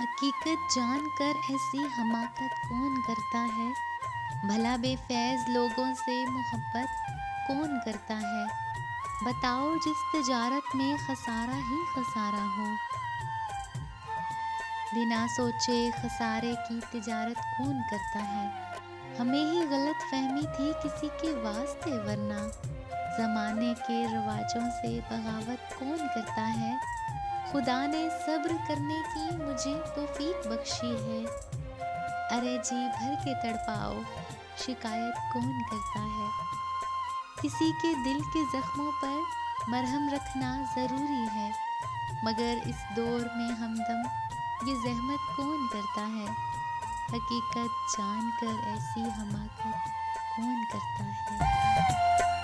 حقیقت جان کر ایسی حماقت کون کرتا ہے؟ بھلا بے فیض لوگوں سے محبت کون کرتا ہے؟ بتاؤ جس تجارت میں خسارہ ہی خسارہ ہو، بنا سوچے خسارے کی تجارت کون کرتا ہے؟ ہمیں ہی غلط فہمی تھی کسی کے واسطے، ورنہ زمانے کے رواجوں سے بغاوت کون کرتا ہے؟ خدا نے صبر کرنے کی مجھے توفیق بخشی ہے، ارے جی بھر کے تڑپاؤ شکایت کون کرتا ہے؟ کسی کے دل کے زخموں پر مرہم رکھنا ضروری ہے، مگر اس دور میں ہمدم یہ زحمت کون کرتا ہے؟ حقیقت جان کر ایسی حماقت کون کرتا ہے؟